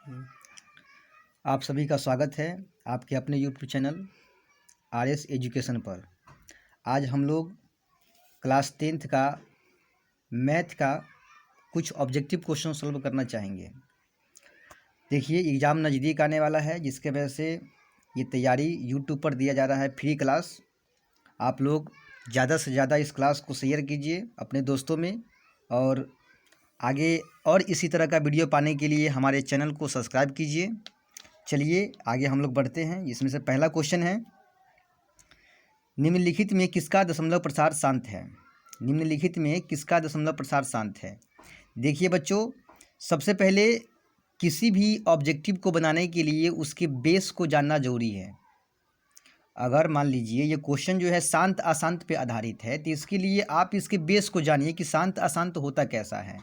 आप सभी का स्वागत है आपके अपने यूट्यूब चैनल RS एजुकेशन पर। आज हम लोग क्लास 10th का मैथ का कुछ ऑब्जेक्टिव क्वेश्चन सॉल्व करना चाहेंगे। देखिए, एग्ज़ाम नज़दीक आने वाला है, जिसके वजह से ये तैयारी यूट्यूब पर दिया जा रहा है फ्री क्लास। आप लोग ज़्यादा से ज़्यादा इस क्लास को शेयर कीजिए अपने दोस्तों में, और आगे और इसी तरह का वीडियो पाने के लिए हमारे चैनल को सब्सक्राइब कीजिए। चलिए आगे हम लोग बढ़ते हैं। इसमें से पहला क्वेश्चन है, निम्नलिखित में किसका दशमलव प्रसार शांत है? निम्नलिखित में किसका दशमलव प्रसार शांत है? देखिए बच्चों, सबसे पहले किसी भी ऑब्जेक्टिव को बनाने के लिए उसके बेस को जानना जरूरी है। अगर मान लीजिए ये क्वेश्चन जो है शांत अशांत पे आधारित है, तो इसके लिए आप इसके बेस को जानिए कि शांत अशांत होता कैसा है।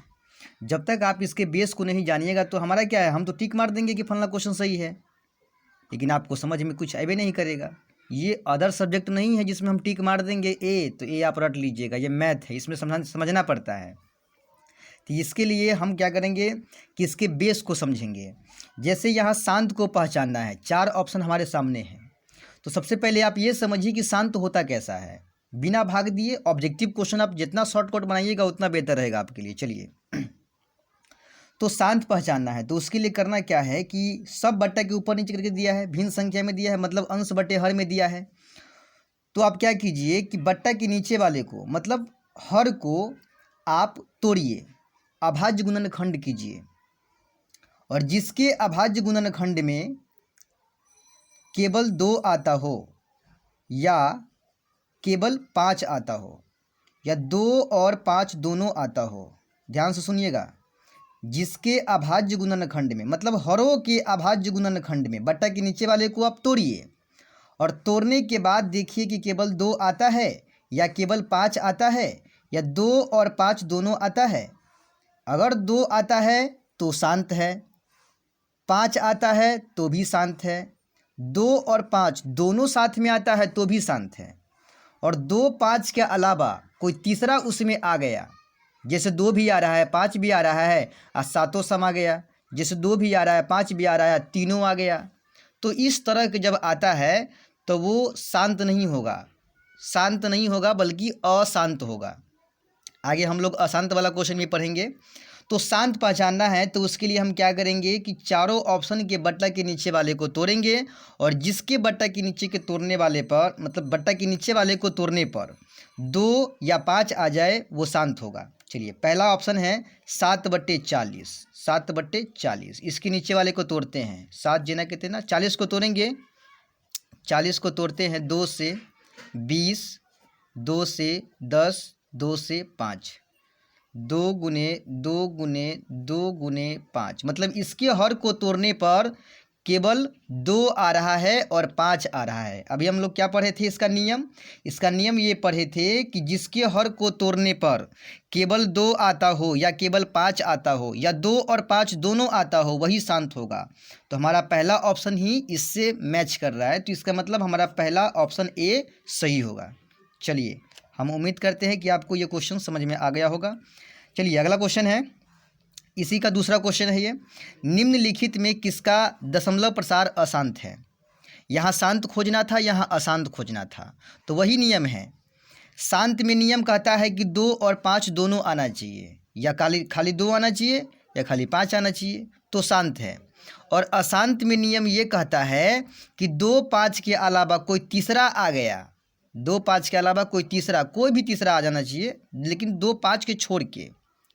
जब तक आप इसके बेस को नहीं जानिएगा तो हमारा क्या है, हम तो टिक मार देंगे कि फलना क्वेश्चन सही है, लेकिन आपको समझ में कुछ आवे नहीं करेगा। ये अदर सब्जेक्ट नहीं है जिसमें हम टिक मार देंगे तो ए आप रट लीजिएगा। ये मैथ है, इसमें समझना पड़ता है। तो इसके लिए हम क्या करेंगे कि इसके बेस को समझेंगे। जैसे यहाँ शांत को पहचानना है, 4 ऑप्शन हमारे सामने हैं। तो सबसे पहले आप ये समझिए कि शांत होता कैसा है, बिना भाग दिए। ऑब्जेक्टिव क्वेश्चन आप जितना शॉर्टकट बनाइएगा उतना बेहतर रहेगा आपके लिए। चलिए, तो शांत पहचानना है, तो उसके लिए करना क्या है कि सब बट्टा के ऊपर नीचे करके दिया है, भिन्न संख्या में दिया है, मतलब अंश बटे हर में दिया है। तो आप क्या कीजिए कि बट्टा के नीचे वाले को, मतलब हर को आप तोड़िए, अभाज्य गुणनखंड कीजिए, और जिसके अभाज्य गुणनखंड में केवल 2 आता हो या केवल 5 आता हो, या 2 और 5 दोनों आता हो, ध्यान से सुनिएगा, जिसके अभाज्य गुणनखंड में, मतलब हरों के अभाज्य गुणनखंड में बट्टा के नीचे वाले को आप तोड़िए, और तोड़ने के बाद देखिए कि केवल 2 आता है या केवल 5 आता है, या 2 और 5 दोनों आता है। अगर 2 आता है तो शांत है, 5 आता है तो भी शांत है, 2 और 5 दोनों साथ में आता है तो भी शांत है, और 2 5 के अलावा कोई तीसरा उसमें आ गया, जैसे 2 भी आ रहा है, 5 भी आ रहा है और 7 समा गया, जैसे 2 भी आ रहा है, 5 भी आ रहा है, तीनों आ गया। तो इस तरह के जब आता है तो वो शांत नहीं होगा, शांत नहीं होगा बल्कि अशांत होगा। आगे हम लोग अशांत वाला क्वेश्चन भी पढ़ेंगे। तो शांत पहचानना है तो उसके लिए हम क्या करेंगे कि चारों ऑप्शन के बट्टा के नीचे वाले को तोड़ेंगे, और जिसके बट्टा के नीचे के तोड़ने वाले पर, मतलब बट्टा के नीचे वाले को तोड़ने पर 2 या 5 आ जाए वो शांत होगा। चलिए, पहला ऑप्शन है 7/40, 7/40। इसके नीचे वाले को तोड़ते हैं, 7 जना कहते हैं ना, 40 को तोड़ेंगे, 40 को तोड़ते हैं 2 से 20, 2 से 10, 2 से 5, 2 गुने 2 गुने 2 गुने 5, मतलब इसके हर को तोड़ने पर केवल 2 आ रहा है और 5 आ रहा है। अभी हम लोग क्या पढ़े थे, इसका नियम ये पढ़े थे कि जिसके हर को तोड़ने पर केवल 2 आता हो या केवल 5 आता हो, या 2 और 5 दोनों आता हो, वही शांत होगा। तो हमारा पहला ऑप्शन ही इससे मैच कर रहा है, तो इसका मतलब हमारा पहला ऑप्शन ए सही होगा। चलिए, हम उम्मीद करते हैं कि आपको ये क्वेश्चन समझ में आ गया होगा। चलिए, अगला क्वेश्चन है, इसी का दूसरा क्वेश्चन है ये, निम्नलिखित में किसका दशमलव प्रसार अशांत है? यहाँ शांत खोजना था, यहाँ अशांत खोजना था, तो वही नियम है। शांत में नियम कहता है कि 2 और 5 दोनों आना चाहिए, या खाली 2 आना चाहिए या खाली 5 आना चाहिए, तो शांत है। और अशांत में नियम ये कहता है कि 2 5 के अलावा कोई तीसरा आ गया, 2 5 के अलावा कोई भी तीसरा आ जाना चाहिए, लेकिन 2 5 के छोड़ के,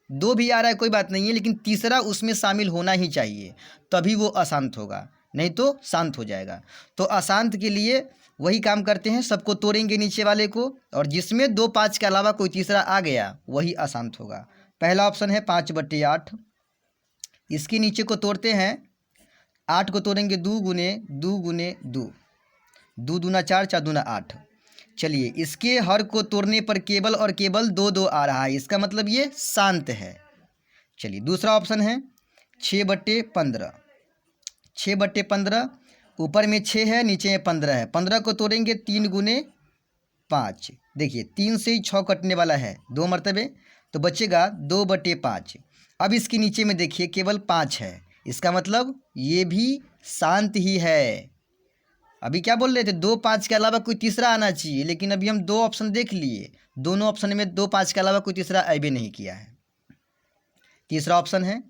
2 भी आ रहा है कोई बात नहीं है, लेकिन तीसरा उसमें शामिल होना ही चाहिए, तभी वो अशांत होगा, नहीं तो शांत हो जाएगा। तो अशांत के लिए वही काम करते हैं, सबको तोड़ेंगे नीचे वाले को, और जिसमें 2 5 के अलावा कोई तीसरा आ गया वही अशांत होगा। पहला ऑप्शन है 5/8। इसके नीचे को तोड़ते हैं, 8 को तोड़ेंगे 2 गुने 2 गुने 2, 2 दूना 4, 4 दूना 8। चलिए, इसके हर को तोड़ने पर केवल और केवल 2 2 आ रहा है, इसका मतलब ये शांत है। चलिए, दूसरा ऑप्शन है 6/15, 6/15, ऊपर में 6 है, नीचे में 15 है, 15 को तोड़ेंगे 3 गुने 5। देखिए, 3 से ही 6 कटने वाला है 2 मरतबे, तो बचेगा 2/5। अब इसके नीचे में देखिए केवल 5 है, इसका मतलब ये भी शांत ही है। अभी क्या बोल रहे थे, 2 5 के अलावा कोई तीसरा आना चाहिए, लेकिन अभी हम 2 ऑप्शन देख लिए, दोनों ऑप्शन में 2 5 के अलावा कोई तीसरा अभी नहीं किया है। तीसरा ऑप्शन है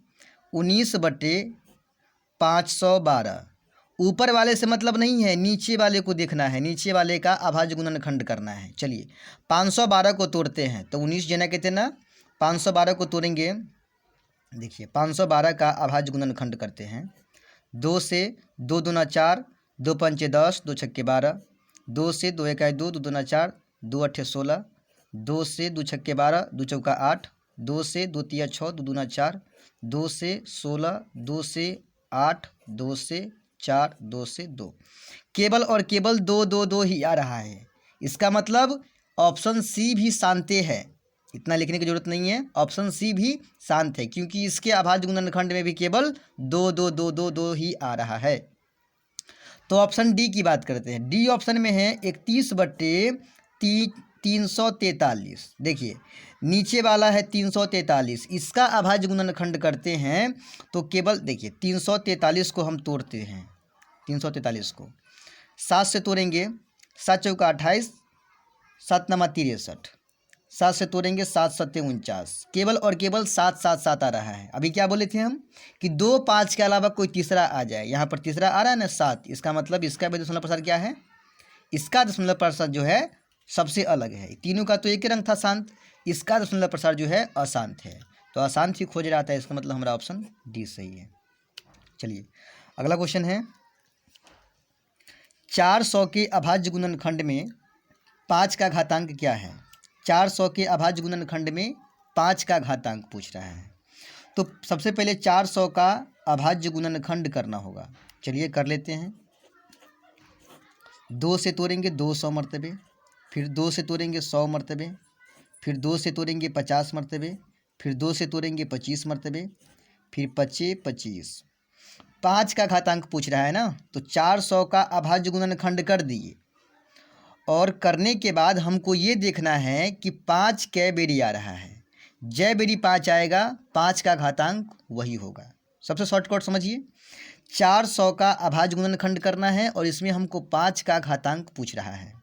19/512। ऊपर वाले से मतलब नहीं है, नीचे वाले को देखना है, नीचे वाले का अभाज्य गुणनखंड करना है। चलिए 512 को तोड़ते हैं तो 19 जना कहते ना, 512 को तोड़ेंगे। देखिए 512 का अभाज्य गुणनखंड करते हैं। 2 से 2 दूना 4, 2 पंचे 10, 2 छक्के 12, 2 से 2 एकाई 2, 2 दूना 4, 2 अट्ठे 16, 2 से 2 छक्के 12, 2 चौका 8, 2 से 2 तिया 6, 2 दूना 4, 2 से 16, 2 से 8, 2 से 4, 2 से 2। केवल और केवल 2 2 2 ही आ रहा है। इसका मतलब ऑप्शन सी भी शांत है, इतना लिखने की जरूरत नहीं है। ऑप्शन सी भी शांत है क्योंकि इसके अभाज्य गुणनखंड में भी केवल 2 2 2 2 2 ही आ रहा है। तो ऑप्शन डी की बात करते हैं। डी ऑप्शन में है 31/343। देखिए नीचे वाला है 343, इसका अभाज्य गुणनखंड करते हैं तो केवल देखिए 343 को हम तोड़ते हैं। 343 को 7 से तोड़ेंगे, 7 चौका 28, 7 नमा 63, 7 से तोड़ेंगे 7 सत्ते 49, केवल और केवल 7 7 7 आ रहा है। अभी क्या बोले थे हम कि 2 5 के अलावा कोई तीसरा आ जाए, यहाँ पर तीसरा आ रहा है ना 7, इसका मतलब इसका भी दशमलव प्रसार क्या है, इसका दशमलव प्रसार जो है सबसे अलग है। तीनों का तो एक ही रंग था शांत, इसका दशमलव प्रसार जो है अशांत है, तो अशांत ही खोज रहा था, इसका मतलब हमारा ऑप्शन डी सही है। चलिए अगला क्वेश्चन है 400 के अभाज्य गुणनखंड में 5 का घातांक क्या है। 400 के अभाज्य गुणनखंड में 5 का घातांक पूछ रहा है, तो सबसे पहले 400 का अभाज्य गुणनखंड करना होगा। चलिए कर लेते हैं। 2 से तोड़ेंगे 200 मरतबे, फिर 2 से तोड़ेंगे 100 मरतबे, फिर 2 से तोड़ेंगे 50 मरतबे, फिर 2 से तोड़ेंगे 25 मरतबे, फिर 25 25। 5 का घातांक पूछ रहा है ना, तो 400 का अभाज्य गुणनखंड कर दिए, और करने के बाद हमको ये देखना है कि 5 कै बेरी आ रहा है। जय बेरी 5 आएगा, 5 का घातांक वही होगा। सबसे शॉर्टकट समझिए, 400 का अभाज्य गुणनखंड करना है और इसमें हमको 5 का घातांक पूछ रहा है।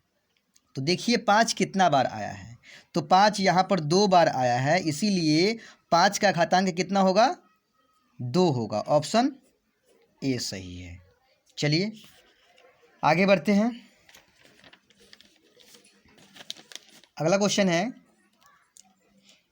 तो देखिए 5 कितना बार आया है, तो 5 यहाँ पर 2 बार आया है, इसीलिए 5 का घातांक कितना होगा, 2 होगा। ऑप्शन ए सही है। चलिए आगे बढ़ते हैं। अगला क्वेश्चन है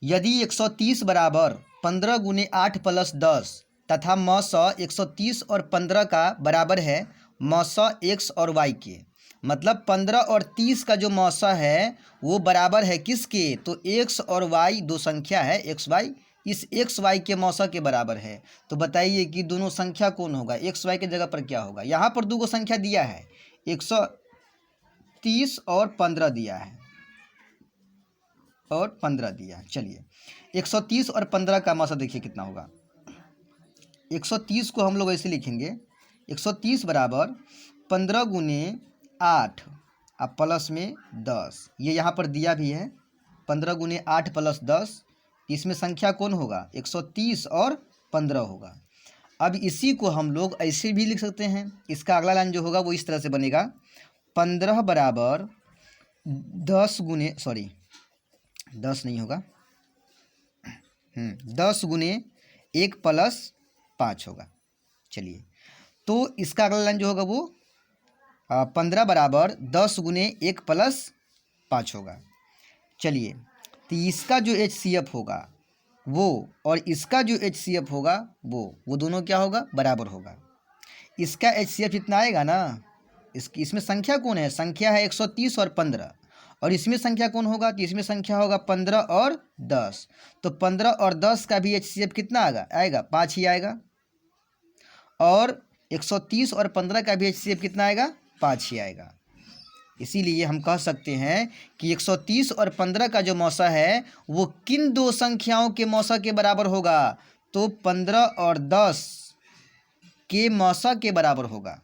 यदि 130 बराबर 15 गुने 8 प्लस 10 तथा मौस 130 और 15 का बराबर है मौस एक्स और वाई के, मतलब 15 और 30 का जो मौसा है वो बराबर है किसके, तो एक्स और वाई दो संख्या है एक्स वाई, इस एक्स वाई के मौसा के बराबर है। तो बताइए कि दोनों संख्या कौन होगा, एक्स वाई के जगह पर क्या होगा। यहाँ पर दो संख्या दिया है, 130 और 15 दिया है और 15 दिया है। चलिए 130 और 15 का मौसा देखिए कितना होगा। 130 को हम लोग ऐसे लिखेंगे, 130 बराबर 15 गुने 8 अब प्लस में 10, ये यहाँ पर दिया भी है 15 गुने 8 प्लस 10, इसमें संख्या कौन होगा, 130 और 15 होगा। अब इसी को हम लोग ऐसे भी लिख सकते हैं, इसका अगला लाइन जो होगा वो इस तरह से बनेगा, 15 बराबर 10 गुने 10 नहीं होगा, 10 गुने 1 प्लस 5 होगा। चलिए तो इसका अगला लाइन जो होगा वो 15 बराबर 10 गुने 1 प्लस 5 होगा। चलिए तो इसका जो HCF होगा वो और इसका जो HCF होगा वो दोनों क्या होगा, बराबर होगा। इसका HCF इतना आएगा ना, इसमें संख्या कौन है, संख्या है 130 और 15, और इसमें संख्या कौन होगा, तो इसमें संख्या होगा 15 और 10, तो 15 और 10 का भी HCF कितना आएगा 5 ही आएगा, और 130 और 15 का भी HCF कितना आएगा 5 ही आएगा। इसीलिए हम कह सकते हैं कि 130 और 15 का जो मौसा है वो किन दो संख्याओं के मौसा के बराबर होगा, तो 15 और 10 के मौसा के बराबर होगा।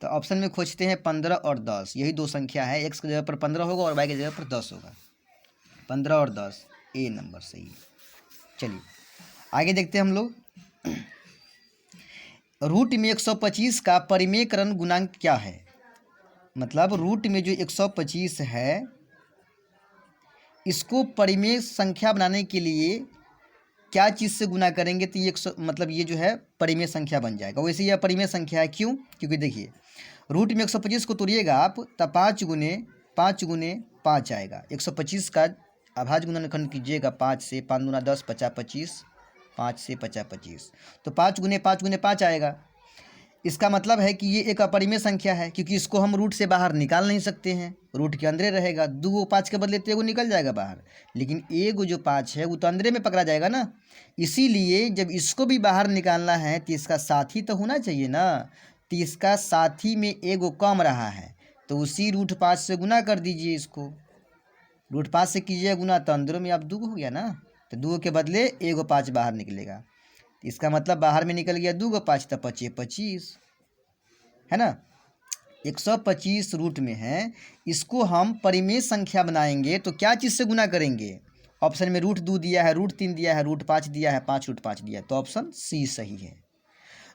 तो ऑप्शन में खोजते हैं 15 और 10, यही दो संख्या है, एक्स की जगह पर 15 होगा और वाई की जगह पर 10 होगा। 15 और 10 ए नंबर सही है। चलिए आगे देखते हैं हम लोग। रूट में 125 का परिमेयकरण गुणांक क्या है? मतलब रूट में जो 125 है इसको परिमेय संख्या बनाने के लिए क्या चीज़ से गुना करेंगे तो ये मतलब ये जो है परिमेय संख्या बन जाएगा। वैसे यह परिमेय संख्या है, क्यों? क्योंकि देखिए रूट में 125 को तोड़िएगा आप तब 5 गुने 5 आएगा। 125 का अभाज्य गुणनखंड कीजिएगा 5 से, 5 दूना 10, 50 25, 5 से 50 25, तो 5 गुने 5 आएगा। इसका मतलब है कि ये एक अपरिमेय संख्या है, क्योंकि इसको हम रूट से बाहर निकाल नहीं सकते हैं, रूट के अंदर रहेगा। 2 5 के बदले 3 निकल जाएगा बाहर, लेकिन एगो जो 5 है वो तो अंदर में पकड़ा जाएगा ना। इसीलिए जब इसको भी बाहर निकालना है तो इसका साथी तो होना चाहिए ना। तो इसका साथी में एगो कम रहा है तो उसी रूट 5 से गुना कर दीजिए। इसको रूट 5 से कीजिए गुना तो अंदरों में अब 2 हो गया ना, तो 2 के बदले एगो 5 बाहर निकलेगा। इसका मतलब बाहर में निकल गया 2 5 तो 25 25 है ना। 125 रूट में है, इसको हम परिमेय संख्या बनाएंगे तो क्या चीज़ से गुना करेंगे? ऑप्शन में रूट 2 दिया है, रूट 3 दिया है, रूट 5 दिया है, 5 रूट 5 दिया है, तो ऑप्शन सी सही है।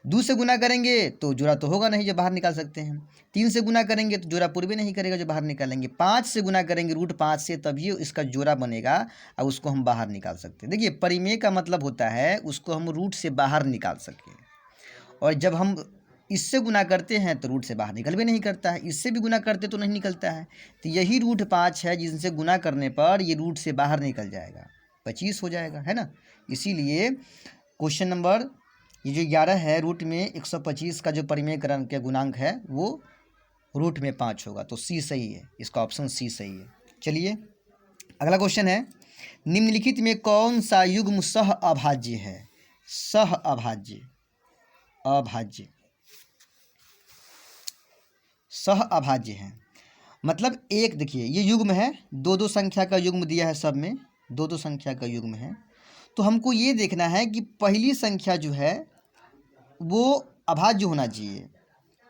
2 से गुना करेंगे तो जोड़ा तो होगा नहीं जो बाहर निकाल सकते हैं। 3 से गुना करेंगे तो जोड़ा पूर्व नहीं करेगा जो बाहर निकालेंगे। 5 से गुना करेंगे रूट 5 से, तभी इसका जोड़ा बनेगा और उसको हम बाहर निकाल सकते हैं। देखिए परिमेय का मतलब होता है उसको हम रूट से बाहर निकाल सकें, और जब हम इससे गुना करते हैं तो रूट से बाहर निकल भी नहीं करता है, इससे भी गुना करते तो नहीं निकलता है। तो यही रूट 5 है जिनसे गुना करने पर ये रूट से बाहर निकल जाएगा, 25 हो जाएगा, है ना। इसीलिए क्वेश्चन नंबर ये जो 11 है, रूट में 125 का जो परिमेयकरण के गुणांक है वो रूट में 5 होगा, तो सी सही है, इसका ऑप्शन सी सही है। चलिए अगला क्वेश्चन है, निम्नलिखित में कौन सा युग्म सह अभाज्य है? सह अभाज्य, अभाज्य, सह अभाज्य है मतलब एक, देखिए ये युग्म है, 2 संख्या का युग्म दिया है, सब में 2 संख्या का युग्म है। तो हमको ये देखना है कि पहली संख्या जो है वो अभाज्य होना चाहिए,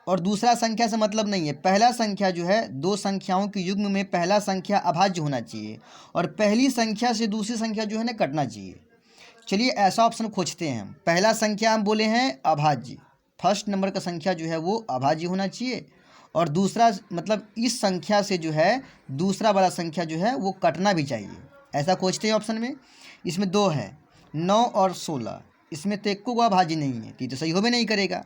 और दूसरा संख्या से मतलब नहीं है। पहला संख्या जो है 2 संख्याओं के युग्म में पहला संख्या अभाज्य होना चाहिए, और पहली संख्या से दूसरी संख्या जो है ना कटना चाहिए। चलिए ऐसा ऑप्शन खोजते हैं हम। पहला संख्या हम बोले हैं अभाज्य, फर्स्ट नंबर का संख्या जो है वो अभाज्य होना चाहिए, और दूसरा मतलब इस संख्या से जो है दूसरा वाला संख्या जो है वो कटना भी चाहिए। ऐसा खोजते हैं ऑप्शन में। इसमें 2 है, 9 और 16, इसमें तो एक को अभाज्य नहीं है तो ये तो सही हो भी नहीं करेगा।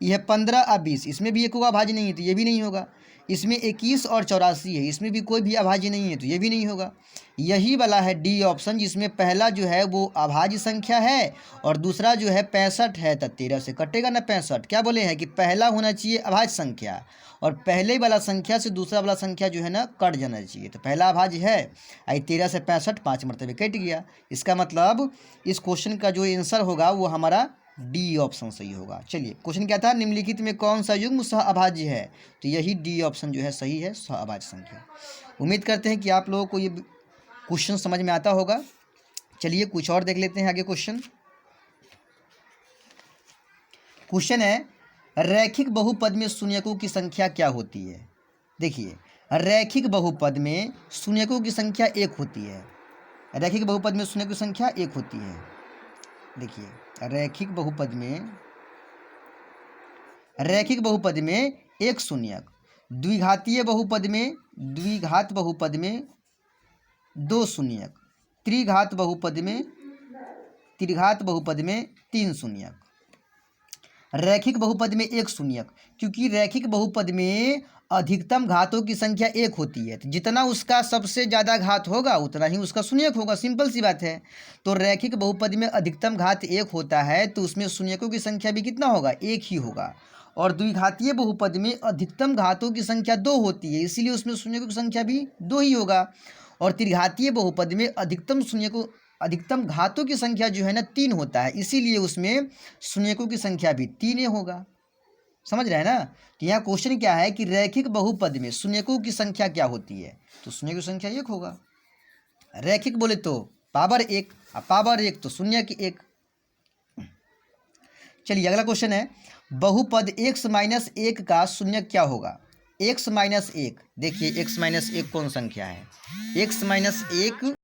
यह 15 और 20, इसमें भी एक को अभाज्य नहीं है तो ये भी नहीं होगा। इसमें 21 और 84 है, इसमें भी कोई भी अभाज्य नहीं है तो ये भी नहीं होगा। यही वाला है डी ऑप्शन, जिसमें पहला जो है वो अभाज्य संख्या है और दूसरा जो है 65 है, तो 13 से कटेगा ना 65। क्या बोले हैं कि पहला होना चाहिए अभाज्य संख्या, और पहले वाला संख्या से दूसरा वाला संख्या जो है ना कट जाना चाहिए। तो पहला अभाज्य है, आई 13 से 65 5 मरतबे कट गया। इसका मतलब इस क्वेश्चन का जो आंसर होगा वो हमारा डी ऑप्शन सही होगा। चलिए क्वेश्चन क्या था, निम्नलिखित में कौन सा युग्म सह अभाज्य है? तो यही डी ऑप्शन जो है सही है, सह अभाज्य संख्या। उम्मीद करते हैं कि आप लोगों को ये क्वेश्चन समझ में आता होगा। चलिए कुछ और देख लेते हैं आगे क्वेश्चन। क्वेश्चन है, रैखिक बहुपद में शून्यकों की संख्या क्या होती है? देखिए रैखिक बहुपद में शून्यकों की संख्या 1 होती है। रैखिक बहुपद में शून्यकों की संख्या 1 होती है। देखिए रैखिक बहुपद में एक शून्यक, द्विघातीय बहुपद में द्विघात बहुपद में 2 शून्यक, त्रिघात बहुपद में 3 शून्यक, रैखिक बहुपद में 1 शून्यक। क्योंकि रैखिक बहुपद में अधिकतम घातों की संख्या 1 होती है, तो जितना उसका सबसे ज़्यादा घात होगा उतना ही उसका शून्यक होगा, सिंपल सी बात है। तो रैखिक बहुपद में अधिकतम घात 1 होता है तो उसमें शून्यकों की संख्या भी कितना होगा? 1 ही होगा। और द्विघातीय बहुपद में अधिकतम घातों की संख्या 2 होती है, इसीलिए उसमें शून्यकों की संख्या भी 2 ही होगा। और त्रिघातीय बहुपद में अधिकतम घातों की संख्या जो है ना 3 होता है, इसीलिए उसमें शून्यकों की संख्या भी 3 होगा। समझ रहे हैं ना। तो यहाँ क्वेश्चन क्या है कि रैखिक बहुपद में शून्यकों की संख्या क्या होती है? तो शून्यकों की संख्या 1 होगा। रैखिक बोले तो पावर 1, और पावर 1 तो शून्य की 1। चलिए अगला क्वेश्चन है, बहुपद x - 1 का शून्यक क्या होगा? x - 1, देखिए x - 1 कौन संख्या है? x - 1